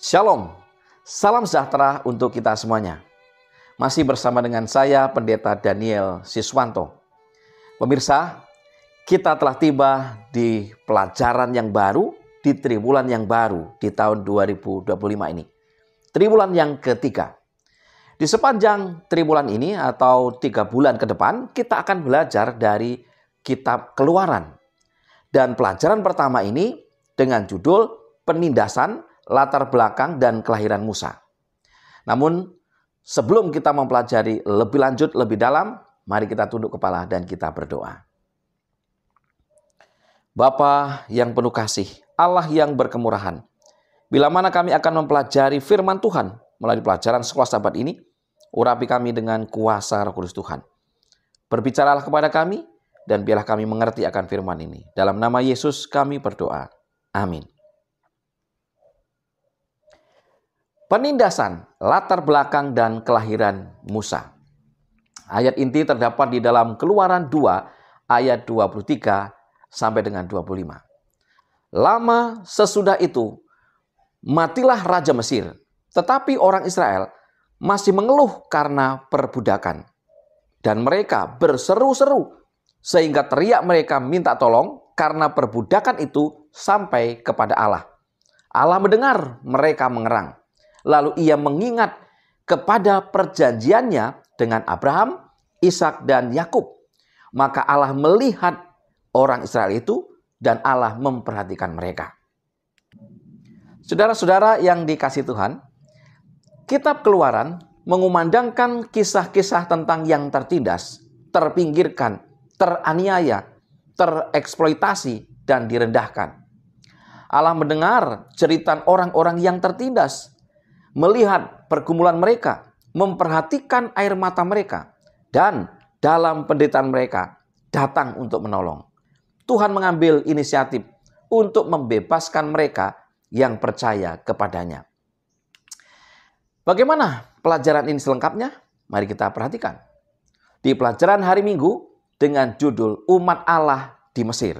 Shalom, salam sejahtera untuk kita semuanya. Masih bersama dengan saya, Pendeta Daniel Siswanto. Pemirsa, kita telah tiba di pelajaran yang baru, di triwulan yang baru di tahun 2025 ini. Triwulan yang ketiga. Di sepanjang triwulan ini atau 3 bulan ke depan, kita akan belajar dari kitab Keluaran. Dan pelajaran pertama ini dengan judul Penindasan, Latar belakang dan kelahiran Musa. Namun sebelum kita mempelajari lebih lanjut, lebih dalam, mari kita tunduk kepala dan kita berdoa. Bapa yang penuh kasih, Allah yang berkemurahan, bila mana kami akan mempelajari firman Tuhan melalui pelajaran sekolah sahabat ini, urapi kami dengan kuasa Roh Kudus Tuhan. Berbicaralah kepada kami dan biarlah kami mengerti akan firman ini. Dalam nama Yesus kami berdoa. Amin. Penindasan, latar belakang dan kelahiran Musa. Ayat inti terdapat di dalam Keluaran 2 ayat 23 sampai dengan 25. Lama sesudah itu, matilah Raja Mesir, tetapi orang Israel masih mengeluh karena perbudakan. Dan mereka berseru-seru, sehingga teriak mereka minta tolong karena perbudakan itu sampai kepada Allah. Allah mendengar mereka mengerang. Lalu ia mengingat kepada perjanjiannya dengan Abraham, Ishak dan Yakub. Maka Allah melihat orang Israel itu dan Allah memperhatikan mereka. Saudara-saudara yang dikasihi Tuhan, kitab Keluaran mengumandangkan kisah-kisah tentang yang tertindas, terpinggirkan, teraniaya, tereksploitasi dan direndahkan. Allah mendengar cerita orang-orang yang tertindas, melihat pergumulan mereka, memperhatikan air mata mereka, dan dalam penderitaan mereka datang untuk menolong. Tuhan mengambil inisiatif untuk membebaskan mereka yang percaya kepadanya. Bagaimana pelajaran ini selengkapnya? Mari kita perhatikan. Di pelajaran hari Minggu dengan judul Umat Allah di Mesir.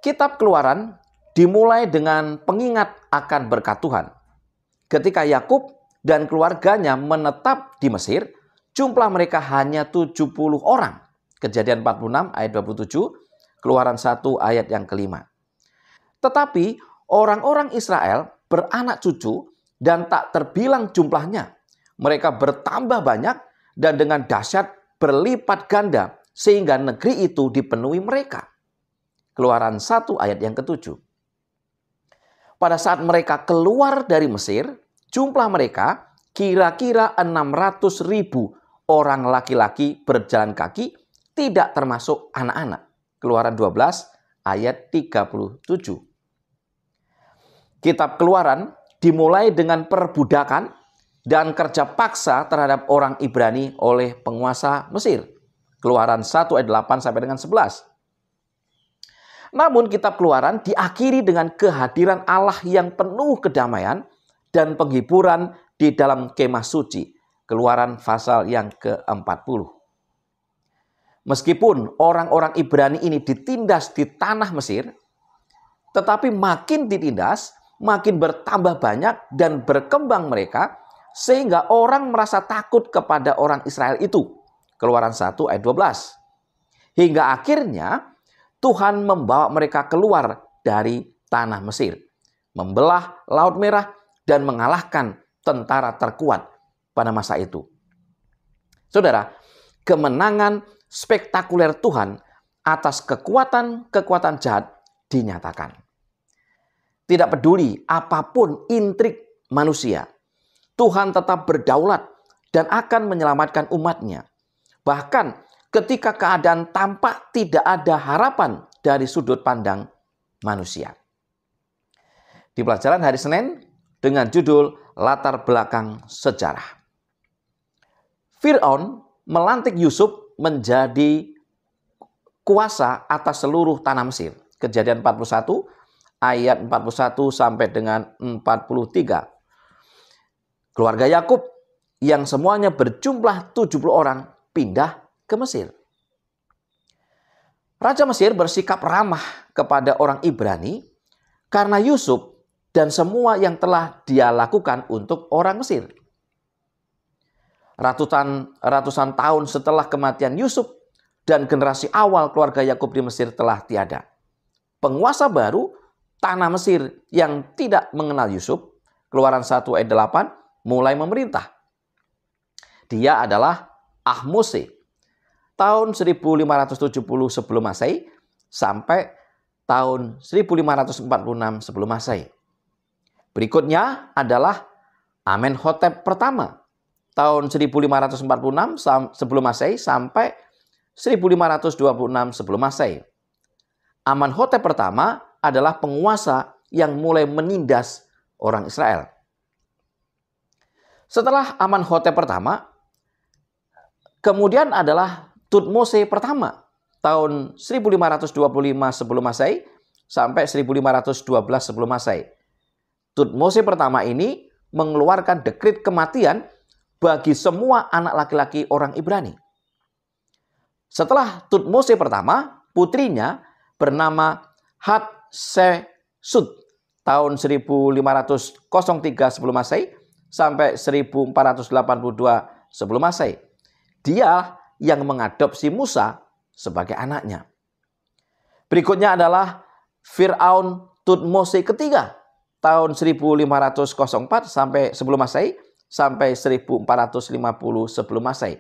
Kitab Keluaran dimulai dengan pengingat akan berkat Tuhan. Ketika Yakub dan keluarganya menetap di Mesir, jumlah mereka hanya 70 orang. Kejadian 46 ayat 27, Keluaran 1 ayat yang kelima. Tetapi orang-orang Israel beranak cucu dan tak terbilang jumlahnya. Mereka bertambah banyak dan dengan dahsyat berlipat ganda sehingga negeri itu dipenuhi mereka. Keluaran 1 ayat yang ketujuh. Pada saat mereka keluar dari Mesir, jumlah mereka kira-kira 600.000 orang laki-laki berjalan kaki, tidak termasuk anak-anak. Keluaran 12 ayat 37. Kitab Keluaran dimulai dengan perbudakan dan kerja paksa terhadap orang Ibrani oleh penguasa Mesir. Keluaran 1 ayat 8 sampai dengan 11. Namun kitab Keluaran diakhiri dengan kehadiran Allah yang penuh kedamaian dan penghiburan di dalam kemah suci. Keluaran pasal yang ke-40. Meskipun orang-orang Ibrani ini ditindas di tanah Mesir, tetapi makin ditindas, makin bertambah banyak dan berkembang mereka, sehingga orang merasa takut kepada orang Israel itu. Keluaran 1 ayat 12. Hingga akhirnya Tuhan membawa mereka keluar dari tanah Mesir, membelah Laut Merah dan mengalahkan tentara terkuat pada masa itu. Saudara, kemenangan spektakuler Tuhan atas kekuatan-kekuatan jahat dinyatakan. Tidak peduli apapun intrik manusia, Tuhan tetap berdaulat dan akan menyelamatkan umatnya. Bahkan ketika keadaan tampak tidak ada harapan dari sudut pandang manusia. Di pelajaran hari Senin dengan judul Latar Belakang Sejarah. Fir'aun melantik Yusuf menjadi kuasa atas seluruh tanah Mesir. Kejadian 41 ayat 41 sampai dengan 43. Keluarga Yakub yang semuanya berjumlah 70 orang pindah ke Mesir. Raja Mesir bersikap ramah kepada orang Ibrani karena Yusuf dan semua yang telah dia lakukan untuk orang Mesir. Ratusan tahun setelah kematian Yusuf dan generasi awal keluarga Yakub di Mesir telah tiada, penguasa baru tanah Mesir yang tidak mengenal Yusuf, Keluaran 1 ayat 8, mulai memerintah. Dia adalah Ahmose, tahun 1570 sebelum Masehi sampai tahun 1546 sebelum Masehi. Berikutnya adalah Amenhotep pertama, tahun 1546 sebelum Masehi sampai 1526 sebelum Masehi. Amenhotep pertama adalah penguasa yang mulai menindas orang Israel. Setelah Amenhotep pertama, kemudian adalah Tutmose pertama, tahun 1525 sebelum Masehi sampai 1512 sebelum Masehi. Tutmose pertama ini mengeluarkan dekret kematian bagi semua anak laki-laki orang Ibrani. Setelah Tutmose pertama, putrinya bernama Hatshepsut, tahun 1503 sebelum Masehi sampai 1482 sebelum Masehi. Dia yang mengadopsi Musa sebagai anaknya. Berikutnya adalah Fir'aun Tutmose ketiga, tahun 1504 sampai sebelum Masehi sampai 1450 sebelum Masehi.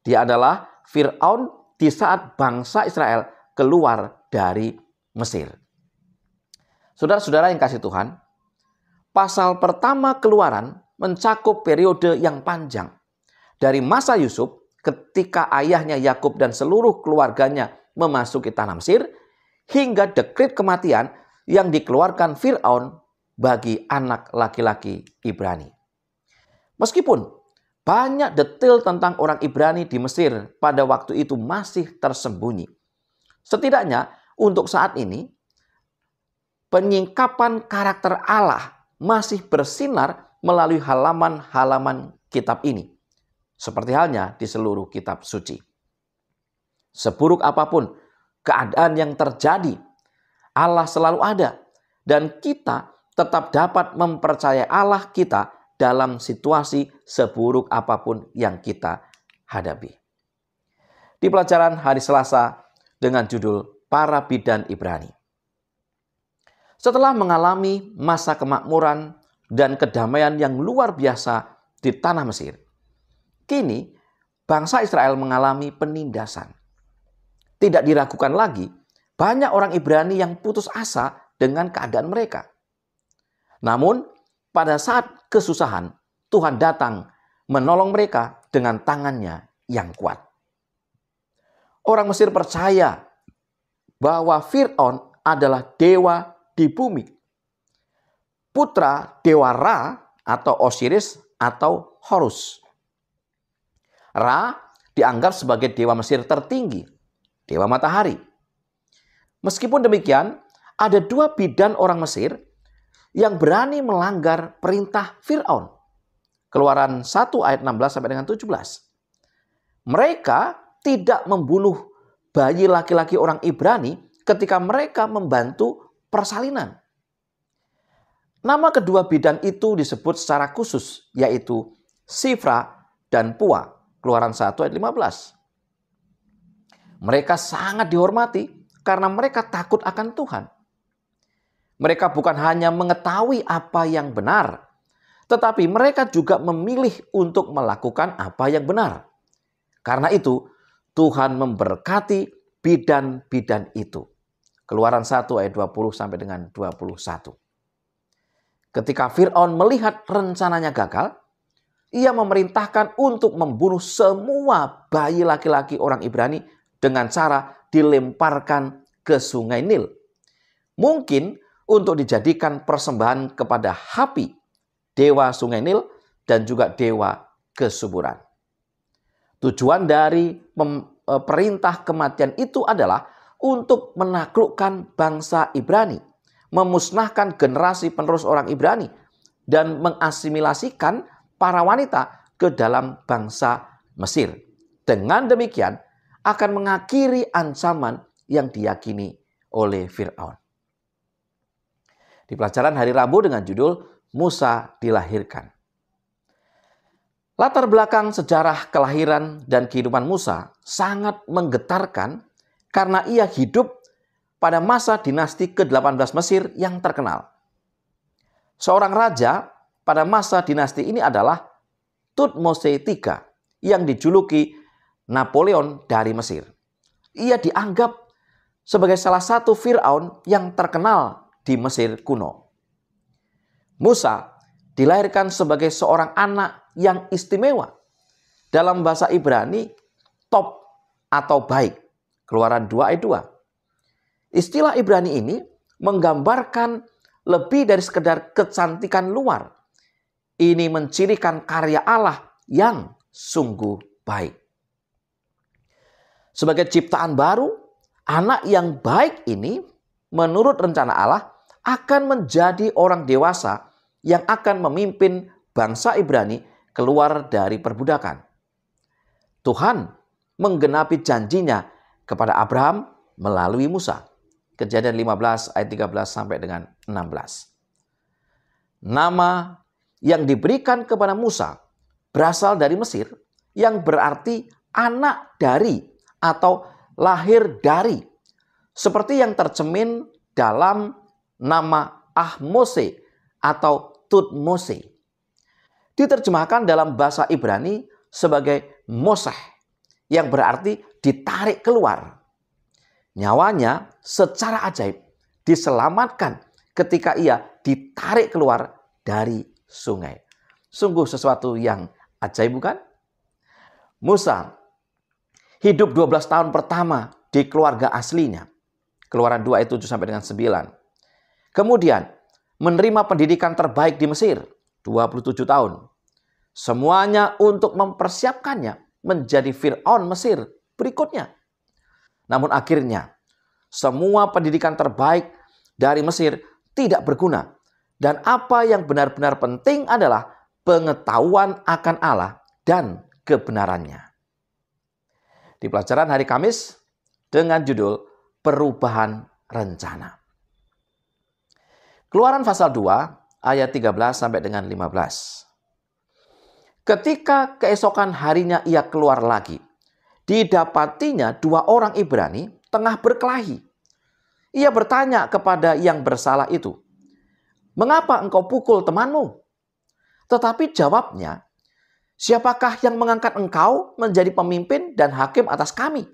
Dia adalah Fir'aun di saat bangsa Israel keluar dari Mesir. Saudara-saudara yang kasih Tuhan, pasal pertama Keluaran mencakup periode yang panjang. Dari masa Yusuf ketika ayahnya Yakub dan seluruh keluarganya memasuki tanah Mesir, hingga dekret kematian yang dikeluarkan Fir'aun bagi anak laki-laki Ibrani. Meskipun banyak detail tentang orang Ibrani di Mesir pada waktu itu masih tersembunyi, setidaknya untuk saat ini, penyingkapan karakter Allah masih bersinar melalui halaman-halaman kitab ini. Seperti halnya di seluruh kitab suci. Seburuk apapun keadaan yang terjadi, Allah selalu ada. Dan kita tetap dapat mempercayai Allah kita dalam situasi seburuk apapun yang kita hadapi. Di pelajaran hari Selasa dengan judul Para Bidan Ibrani. Setelah mengalami masa kemakmuran dan kedamaian yang luar biasa di tanah Mesir, kini bangsa Israel mengalami penindasan. Tidak diragukan lagi, banyak orang Ibrani yang putus asa dengan keadaan mereka. Namun, pada saat kesusahan, Tuhan datang menolong mereka dengan tangannya yang kuat. Orang Mesir percaya bahwa Fir'aun adalah dewa di bumi, putra dewa Ra atau Osiris atau Horus. Ra dianggap sebagai dewa Mesir tertinggi, dewa matahari. Meskipun demikian, ada dua bidan orang Mesir yang berani melanggar perintah Fir'aun. Keluaran 1 ayat 16 sampai dengan 17. Mereka tidak membunuh bayi laki-laki orang Ibrani ketika mereka membantu persalinan. Nama kedua bidan itu disebut secara khusus, yaitu Sifra dan Pua. Keluaran 1 ayat 15. Mereka sangat dihormati karena mereka takut akan Tuhan. Mereka bukan hanya mengetahui apa yang benar, tetapi mereka juga memilih untuk melakukan apa yang benar. Karena itu, Tuhan memberkati bidan-bidan itu. Keluaran 1 ayat 20 sampai dengan 21. Ketika Fir'aun melihat rencananya gagal, ia memerintahkan untuk membunuh semua bayi laki-laki orang Ibrani dengan cara dilemparkan ke sungai Nil. Mungkin untuk dijadikan persembahan kepada Hapi, dewa sungai Nil, dan juga dewa kesuburan. Tujuan dari perintah kematian itu adalah untuk menaklukkan bangsa Ibrani, memusnahkan generasi penerus orang Ibrani, dan mengasimilasikan para wanita ke dalam bangsa Mesir. Dengan demikian akan mengakhiri ancaman yang diyakini oleh Fir'aun. Di pelajaran hari Rabu dengan judul Musa dilahirkan. Latar belakang sejarah kelahiran dan kehidupan Musa sangat menggetarkan karena ia hidup pada masa dinasti ke-18 Mesir yang terkenal. Seorang raja pada masa dinasti ini adalah Thutmose III yang dijuluki Napoleon dari Mesir. Ia dianggap sebagai salah satu Firaun yang terkenal di Mesir kuno. Musa dilahirkan sebagai seorang anak yang istimewa. Dalam bahasa Ibrani, top atau baik. Keluaran 2 ayat 2. Istilah Ibrani ini menggambarkan lebih dari sekedar kecantikan luar. Ini mencirikan karya Allah yang sungguh baik. Sebagai ciptaan baru, anak yang baik ini menurut rencana Allah akan menjadi orang dewasa yang akan memimpin bangsa Ibrani keluar dari perbudakan. Tuhan menggenapi janjinya kepada Abraham melalui Musa. Kejadian 15 ayat 13 sampai dengan 16. Nama yang diberikan kepada Musa berasal dari Mesir yang berarti anak dari atau lahir dari. Seperti yang tercemin dalam nama Ahmose atau Thutmose. Diterjemahkan dalam bahasa Ibrani sebagai Moseh yang berarti ditarik keluar. Nyawanya secara ajaib diselamatkan ketika ia ditarik keluar dari sungai. Sungguh sesuatu yang ajaib, bukan? Musa hidup 12 tahun pertama di keluarga aslinya. Keluaran 2 ayat 7 sampai dengan 9. Kemudian menerima pendidikan terbaik di Mesir, 27 tahun. Semuanya untuk mempersiapkannya menjadi Firaun Mesir berikutnya. Namun akhirnya semua pendidikan terbaik dari Mesir tidak berguna. Dan apa yang benar-benar penting adalah pengetahuan akan Allah dan kebenarannya. Di pelajaran hari Kamis dengan judul Perubahan Rencana. Keluaran pasal 2 ayat 13 sampai dengan 15. Ketika keesokan harinya ia keluar lagi, didapatinya 2 orang Ibrani tengah berkelahi. Ia bertanya kepada yang bersalah itu, "Mengapa engkau pukul temanmu?" Tetapi jawabnya, "Siapakah yang mengangkat engkau menjadi pemimpin dan hakim atas kami?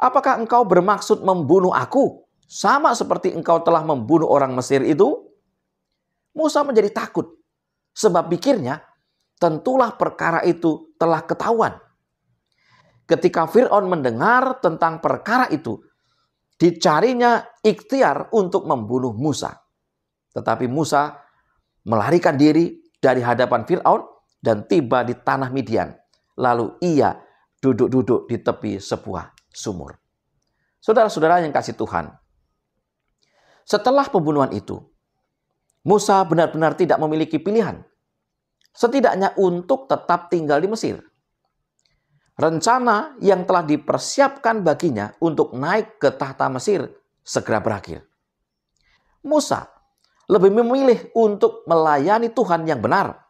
Apakah engkau bermaksud membunuh aku, sama seperti engkau telah membunuh orang Mesir itu?" Musa menjadi takut, sebab pikirnya, tentulah perkara itu telah ketahuan. Ketika Fir'aun mendengar tentang perkara itu, dicarinya ikhtiar untuk membunuh Musa. Tetapi Musa melarikan diri dari hadapan Fir'aun dan tiba di tanah Midian. Lalu ia duduk-duduk di tepi sebuah sumur. Saudara-saudara yang kasih Tuhan, setelah pembunuhan itu, Musa benar-benar tidak memiliki pilihan. Setidaknya untuk tetap tinggal di Mesir. Rencana yang telah dipersiapkan baginya untuk naik ke tahta Mesir segera berakhir. Musa lebih memilih untuk melayani Tuhan yang benar.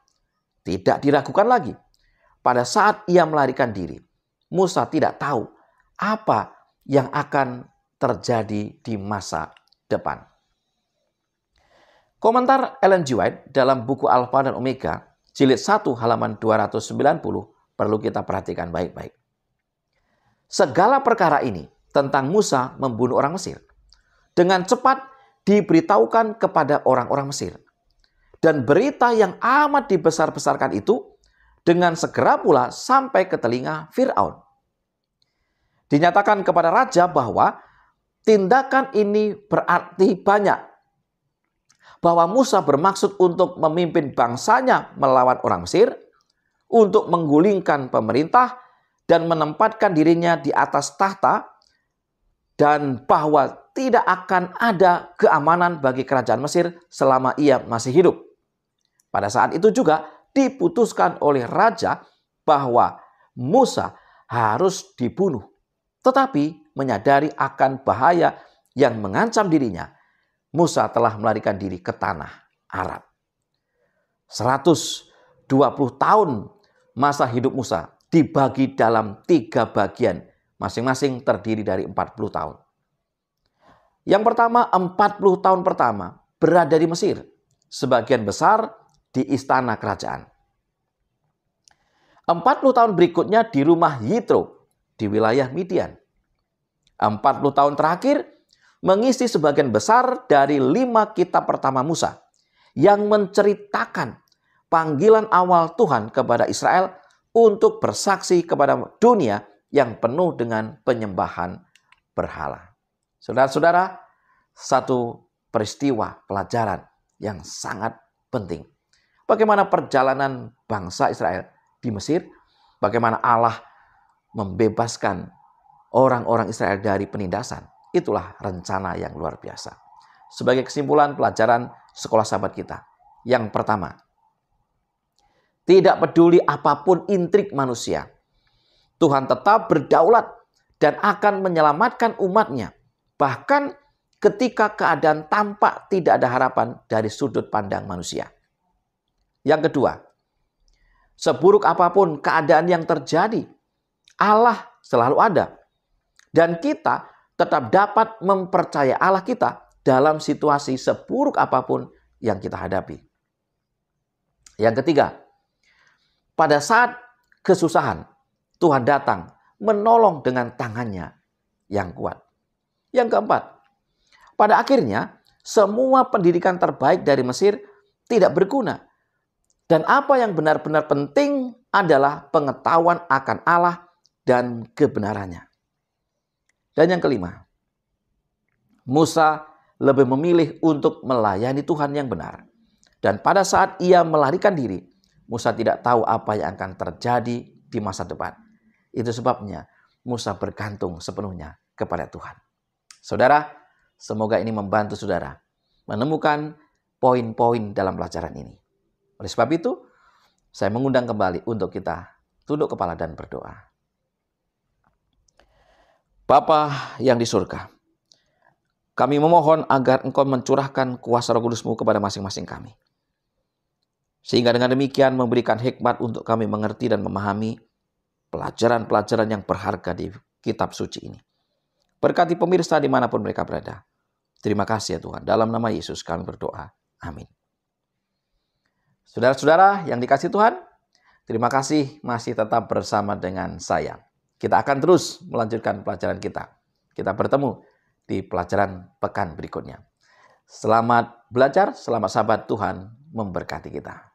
Tidak diragukan lagi. Pada saat ia melarikan diri, Musa tidak tahu apa yang akan terjadi di masa depan. Komentar Ellen G. White dalam buku Alfa dan Omega, jilid 1 halaman 290, perlu kita perhatikan baik-baik. Segala perkara ini tentang Musa membunuh orang Mesir dengan cepat diberitahukan kepada orang-orang Mesir. Dan berita yang amat dibesar-besarkan itu dengan segera pula sampai ke telinga Fir'aun. Dinyatakan kepada raja bahwa tindakan ini berarti banyak. Bahwa Musa bermaksud untuk memimpin bangsanya melawan orang Mesir, untuk menggulingkan pemerintah dan menempatkan dirinya di atas tahta, dan bahwa tidak akan ada keamanan bagi kerajaan Mesir selama ia masih hidup. Pada saat itu juga diputuskan oleh raja bahwa Musa harus dibunuh. Tetapi menyadari akan bahaya yang mengancam dirinya, Musa telah melarikan diri ke tanah Arab. 120 tahun masa hidup Musa dibagi dalam 3 bagian, masing-masing terdiri dari 40 tahun. Yang pertama, 40 tahun pertama berada di Mesir, sebagian besar di istana kerajaan. 40 tahun berikutnya di rumah Yitro di wilayah Midian. 40 tahun terakhir mengisi sebagian besar dari 5 kitab pertama Musa yang menceritakan panggilan awal Tuhan kepada Israel untuk bersaksi kepada dunia yang penuh dengan penyembahan berhala. Saudara-saudara, satu peristiwa pelajaran yang sangat penting. Bagaimana perjalanan bangsa Israel di Mesir, bagaimana Allah membebaskan orang-orang Israel dari penindasan. Itulah rencana yang luar biasa. Sebagai kesimpulan pelajaran sekolah sahabat kita. Yang pertama, tidak peduli apapun intrik manusia, Tuhan tetap berdaulat dan akan menyelamatkan umatnya. Bahkan ketika keadaan tampak tidak ada harapan dari sudut pandang manusia. Yang kedua, seburuk apapun keadaan yang terjadi, Allah selalu ada. Dan kita tetap dapat mempercayai Allah kita dalam situasi seburuk apapun yang kita hadapi. Yang ketiga, pada saat kesusahan, Tuhan datang menolong dengan tangannya yang kuat. Yang keempat, pada akhirnya semua pendidikan terbaik dari Mesir tidak berguna. Dan apa yang benar-benar penting adalah pengetahuan akan Allah dan kebenarannya. Dan yang kelima, Musa lebih memilih untuk melayani Tuhan yang benar. Dan pada saat ia melarikan diri, Musa tidak tahu apa yang akan terjadi di masa depan. Itu sebabnya Musa bergantung sepenuhnya kepada Tuhan. Saudara, semoga ini membantu saudara menemukan poin-poin dalam pelajaran ini. Oleh sebab itu, saya mengundang kembali untuk kita tunduk kepala dan berdoa. Bapa yang di surga, kami memohon agar Engkau mencurahkan kuasa Roh Kudus-Mu kepada masing-masing kami. Sehingga dengan demikian memberikan hikmat untuk kami mengerti dan memahami pelajaran-pelajaran yang berharga di kitab suci ini. Berkati pemirsa dimanapun mereka berada. Terima kasih ya Tuhan. Dalam nama Yesus kami berdoa. Amin. Saudara-saudara yang dikasihi Tuhan, terima kasih masih tetap bersama dengan saya. Kita akan terus melanjutkan pelajaran kita. Kita bertemu di pelajaran pekan berikutnya. Selamat belajar, selamat sahabat, Tuhan memberkati kita.